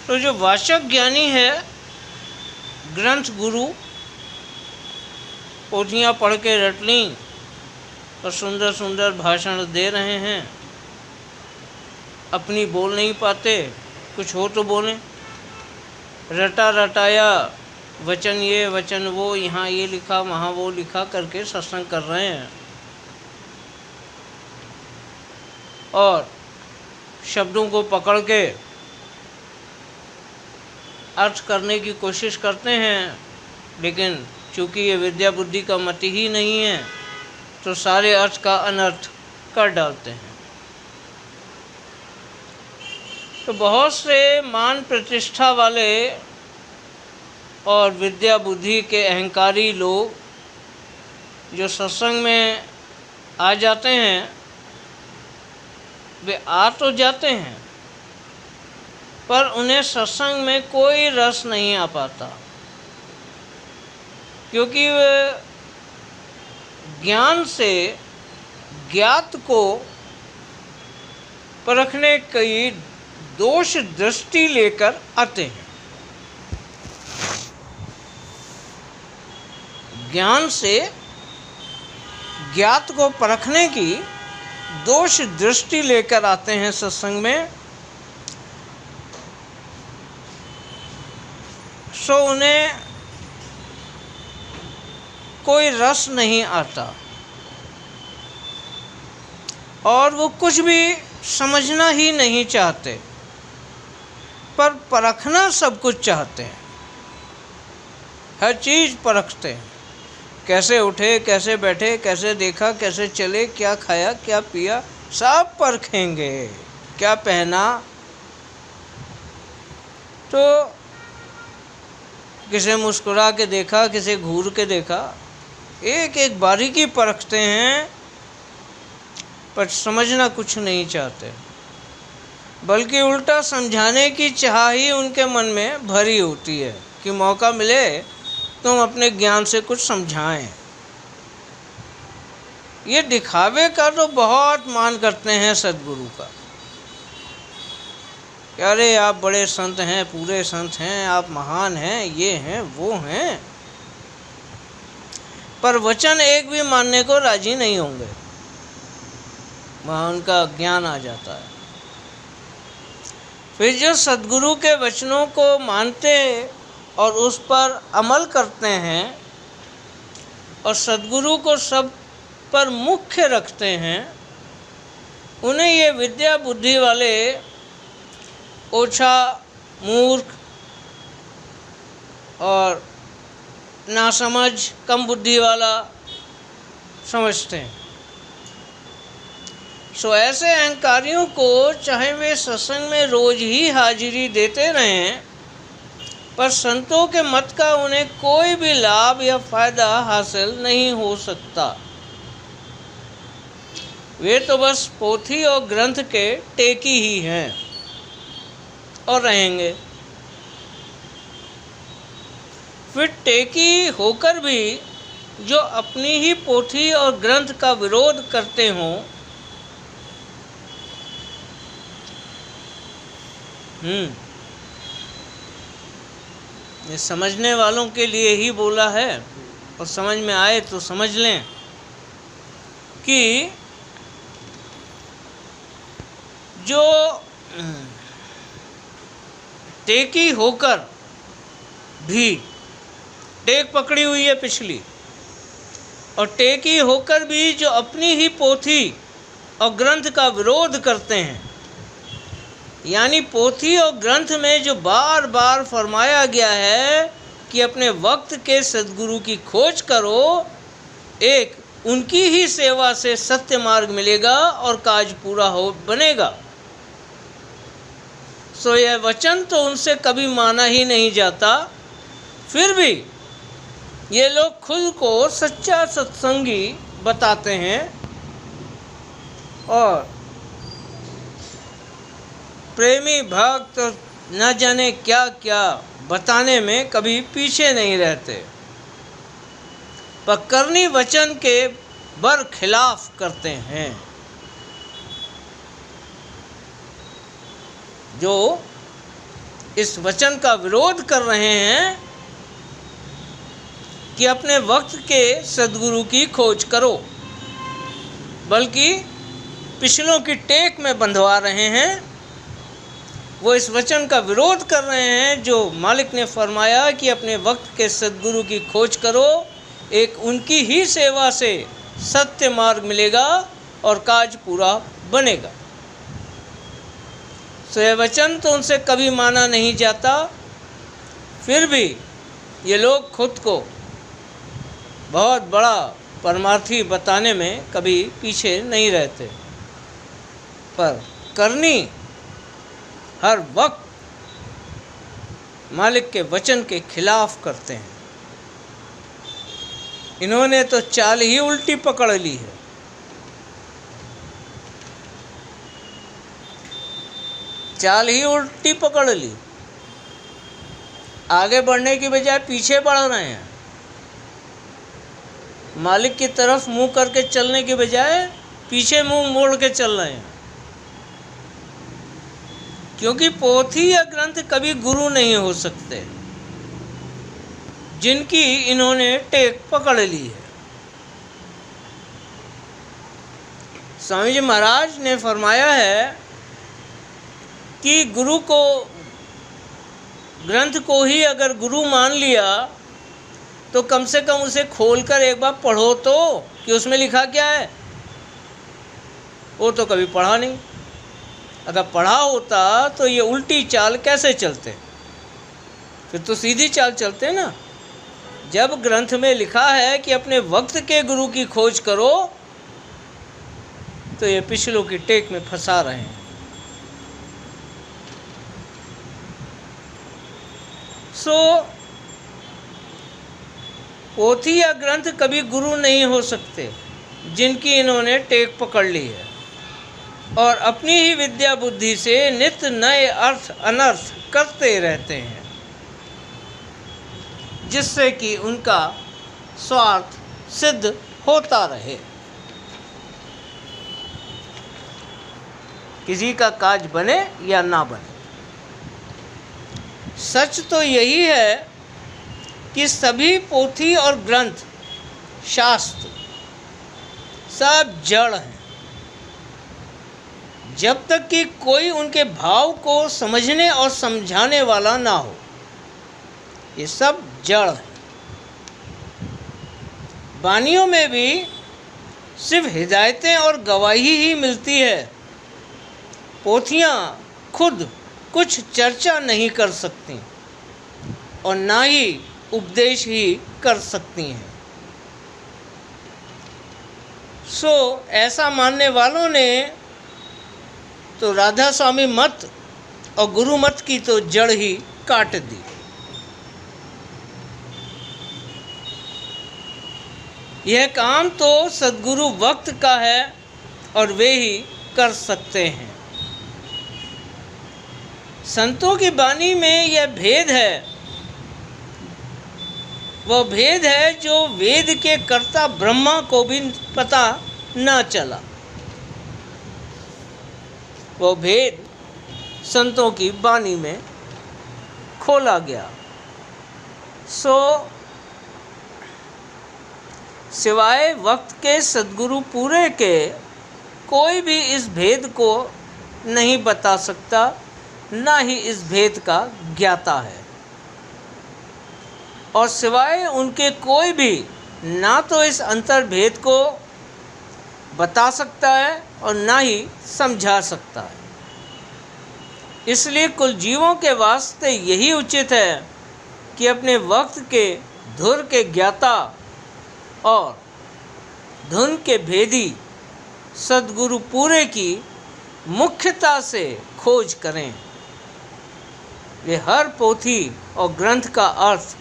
तो जो वाचक ज्ञानी है, ग्रंथ गुरु, पोथियाँ पढ़ के रट ली और सुंदर सुंदर भाषण दे रहे हैं, अपनी बोल नहीं पाते, कुछ हो तो बोलें। रटा रटाया वचन ये वचन वो, यहाँ ये लिखा वहाँ वो लिखा करके सत्संग कर रहे हैं और शब्दों को पकड़ के अर्थ करने की कोशिश करते हैं, लेकिन चूँकि ये विद्या बुद्धि का मति ही नहीं है तो सारे अर्थ का अनर्थ कर डालते हैं। तो बहुत से मान प्रतिष्ठा वाले और विद्या बुद्धि के अहंकारी लोग जो सत्संग में आ जाते हैं, वे आ तो जाते हैं पर उन्हें सत्संग में कोई रस नहीं आ पाता, क्योंकि वे ज्ञान से ज्ञात को परखने की दोष दृष्टि लेकर आते हैं। ज्ञान से ज्ञात को परखने की दोष दृष्टि लेकर आते हैं सत्संग में, सो उन्हें कोई रस नहीं आता और वो कुछ भी समझना ही नहीं चाहते, पर परखना सब कुछ चाहते हैं। हर चीज़ परखते हैं, कैसे उठे, कैसे बैठे, कैसे देखा, कैसे चले, क्या खाया, क्या पिया, सब परखेंगे। क्या पहना, तो किसे मुस्कुरा के देखा, किसे घूर के देखा, एक एक बारीकी परखते हैं, पर समझना कुछ नहीं चाहते, बल्कि उल्टा समझाने की चाह ही उनके मन में भरी होती है कि मौका मिले तो हम अपने ज्ञान से कुछ समझाएं। ये दिखावे का तो बहुत मान करते हैं सद्गुरु का, कि अरे आप बड़े संत हैं, पूरे संत हैं, आप महान हैं, ये हैं वो हैं, पर वचन एक भी मानने को राजी नहीं होंगे। वहाँ उनका ज्ञान आ जाता है। फिर जो सद्गुरु के वचनों को मानते और उस पर अमल करते हैं और सद्गुरु को सब पर मुख्य रखते हैं, उन्हें ये विद्या बुद्धि वाले ओछा, मूर्ख और नासमझ, कम बुद्धि वाला समझते हैं। सो ऐसे अहंकारियों को चाहे वे सत्संग में रोज ही हाजिरी देते रहें, पर संतों के मत का उन्हें कोई भी लाभ या फायदा हासिल नहीं हो सकता। वे तो बस पोथी और ग्रंथ के टेकी ही हैं और रहेंगे। फिर टेकी होकर भी जो अपनी ही पोथी और ग्रंथ का विरोध करते हों, ये समझने वालों के लिए ही बोला है और समझ में आए तो समझ लें कि जो टेकी होकर भी टेक पकड़ी हुई है पिछली, और टेकी होकर भी जो अपनी ही पोथी और ग्रंथ का विरोध करते हैं, यानी पोथी और ग्रंथ में जो बार बार फरमाया गया है कि अपने वक्त के सद्गुरु की खोज करो, एक उनकी ही सेवा से सत्य मार्ग मिलेगा और काज पूरा हो बनेगा। सो यह वचन तो उनसे कभी माना ही नहीं जाता। फिर भी ये लोग खुद को सच्चा सत्संगी बताते हैं और प्रेमी भक्त न जाने क्या क्या बताने में कभी पीछे नहीं रहते, पर करनी वचन के बर खिलाफ करते हैं। जो इस वचन का विरोध कर रहे हैं कि अपने वक्त के सद्गुरु की खोज करो, बल्कि पिछलों की टेक में बंधवा रहे हैं। वो इस वचन का विरोध कर रहे हैं जो मालिक ने फरमाया कि अपने वक्त के सद्गुरु की खोज करो, एक उनकी ही सेवा से सत्य मार्ग मिलेगा और काज पूरा बनेगा। तो यह वचन तो उनसे कभी माना नहीं जाता, फिर भी ये लोग खुद को बहुत बड़ा परमार्थी बताने में कभी पीछे नहीं रहते, पर करनी हर वक्त मालिक के वचन के खिलाफ करते हैं। इन्होंने तो चाल ही उल्टी पकड़ ली है। चाल ही उल्टी पकड़ ली, आगे बढ़ने की बजाय पीछे बढ़ रहे हैं। मालिक की तरफ मुंह करके चलने के बजाय पीछे मुंह मोड़ के चल रहे हैं, क्योंकि पोथी या ग्रंथ कभी गुरु नहीं हो सकते जिनकी इन्होंने टेक पकड़ ली है। स्वामी जी महाराज ने फरमाया है कि गुरु को, ग्रंथ को ही अगर गुरु मान लिया तो कम से कम उसे खोलकर एक बार पढ़ो तो कि उसमें लिखा क्या है। वो तो कभी पढ़ा नहीं। अगर पढ़ा होता तो ये उल्टी चाल कैसे चलते, फिर तो सीधी चाल चलते ना। जब ग्रंथ में लिखा है कि अपने वक्त के गुरु की खोज करो, तो ये पिछलों की टेक में फंसा रहे हैं। पोथी या ग्रंथ कभी गुरु नहीं हो सकते जिनकी इन्होंने टेक पकड़ ली है और अपनी ही विद्या बुद्धि से नित्य नए अर्थ अनर्थ करते रहते हैं, जिससे कि उनका स्वार्थ सिद्ध होता रहे। किसी का काज बने या ना बने, सच तो यही है कि सभी पोथी और ग्रंथ शास्त्र सब जड़ हैं। जब तक कि कोई उनके भाव को समझने और समझाने वाला ना हो, ये सब जड़ है। बानियों में भी सिर्फ हिदायतें और गवाही ही मिलती है। पोथियाँ खुद कुछ चर्चा नहीं कर सकती और ना ही उपदेश ही कर सकती हैं। ऐसा मानने वालों ने तो राधा स्वामी मत और गुरु मत की तो जड़ ही काट दी। यह काम तो सद्गुरु वक्त का है और वे ही कर सकते हैं। संतों की वाणी में यह भेद है, वह भेद है जो वेद के कर्ता ब्रह्मा को भी पता न चला। वह भेद संतों की वाणी में खोला गया। सिवाय वक्त के सद्गुरु पूरे के कोई भी इस भेद को नहीं बता सकता, ना ही इस भेद का ज्ञाता है। और सिवाय उनके कोई भी ना तो इस अंतर्भेद को बता सकता है और ना ही समझा सकता है। इसलिए कुल जीवों के वास्ते यही उचित है कि अपने वक्त के धुर के ज्ञाता और धुन के भेदी सद्गुरु पूरे की मुख्यता से खोज करें। वे हर पोथी और ग्रंथ का अर्थ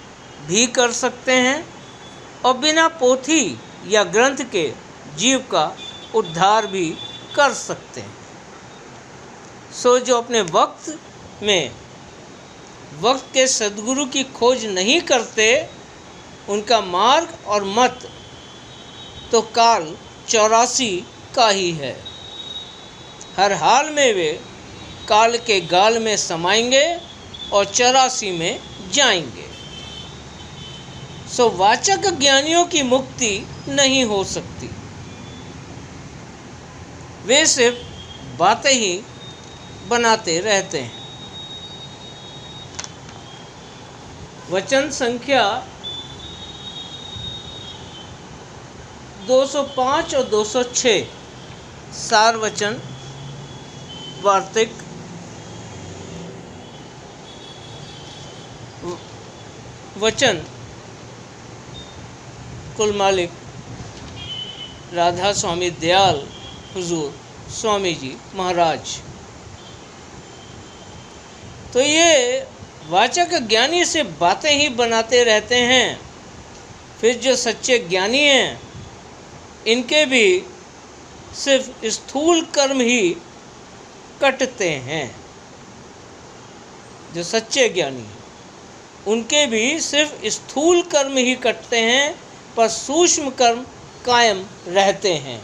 भी कर सकते हैं और बिना पोथी या ग्रंथ के जीव का उद्धार भी कर सकते हैं। जो अपने वक्त में वक्त के सद्गुरु की खोज नहीं करते, उनका मार्ग और मत तो काल 84 का ही है। हर हाल में वे काल के गाल में समाएंगे और 84 में जाएंगे। सो वाचक ज्ञानियों की मुक्ति नहीं हो सकती, वे सिर्फ बातें ही बनाते रहते हैं। वचन संख्या 205 और 206 सार वचन वार्तिक वचन कुल मालिक राधा स्वामी दयाल हुजूर स्वामी जी महाराज। तो ये वाचक ज्ञानी से बातें ही बनाते रहते हैं, फिर जो सच्चे ज्ञानी हैं इनके भी सिर्फ स्थूल कर्म ही कटते हैं। जो सच्चे ज्ञानी हैं उनके भी सिर्फ स्थूल कर्म ही कटते हैं, पर सूक्ष्म कर्म कायम रहते हैं।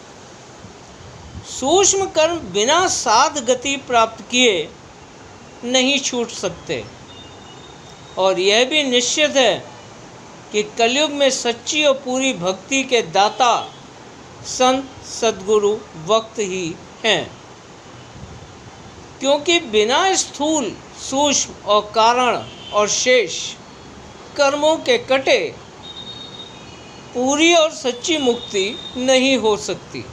सूक्ष्म कर्म बिना साध गति प्राप्त किए नहीं छूट सकते। और यह भी निश्चित है कि कलयुग में सच्ची और पूरी भक्ति के दाता संत सद्गुरु वक्त ही हैं, क्योंकि बिना स्थूल सूक्ष्म और कारण और शेष कर्मों के कटे पूरी और सच्ची मुक्ति नहीं हो सकती।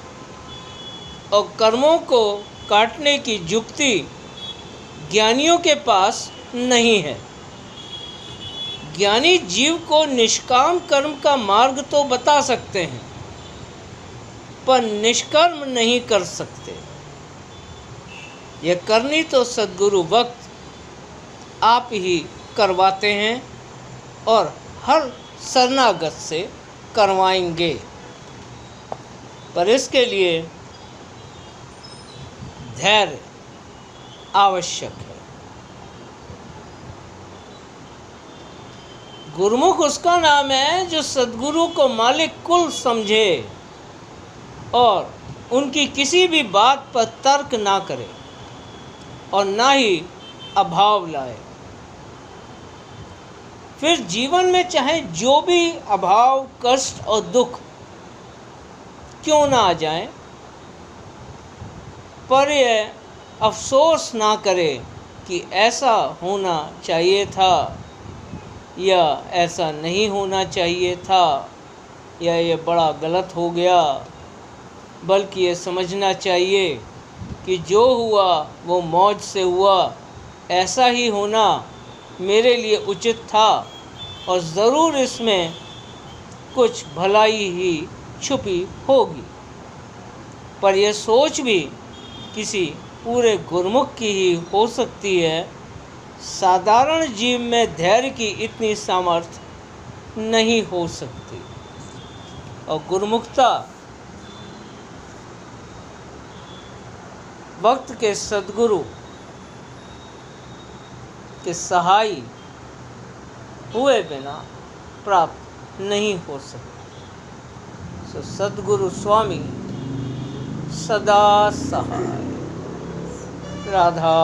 और कर्मों को काटने की युक्ति ज्ञानियों के पास नहीं है। ज्ञानी जीव को निष्काम कर्म का मार्ग तो बता सकते हैं, पर निष्कर्म नहीं कर सकते। यह करनी तो सद्गुरु वक्त आप ही करवाते हैं और हर शरणागत से करवाएंगे। पर इसके लिए धैर्य आवश्यक है। गुरुमुख उसका नाम है जो सद्गुरु को मालिक कुल समझे और उनकी किसी भी बात पर तर्क ना करे और ना ही अभाव लाए। फिर जीवन में चाहे जो भी अभाव कष्ट और दुख क्यों ना आ जाए, पर यह अफसोस ना करे कि ऐसा होना चाहिए था या ऐसा नहीं होना चाहिए था या ये बड़ा गलत हो गया, बल्कि ये समझना चाहिए कि जो हुआ वो मौज से हुआ, ऐसा ही होना मेरे लिए उचित था और ज़रूर इसमें कुछ भलाई ही छुपी होगी। पर यह सोच भी किसी पूरे गुरमुख की ही हो सकती है। साधारण जीव में धैर्य की इतनी सामर्थ्य नहीं हो सकती। और गुरमुखता वक्त के सद्गुरु के सहाय हुए बिना प्राप्त नहीं हो सकती। सो सद्गुरु स्वामी सदा सहाय। राधा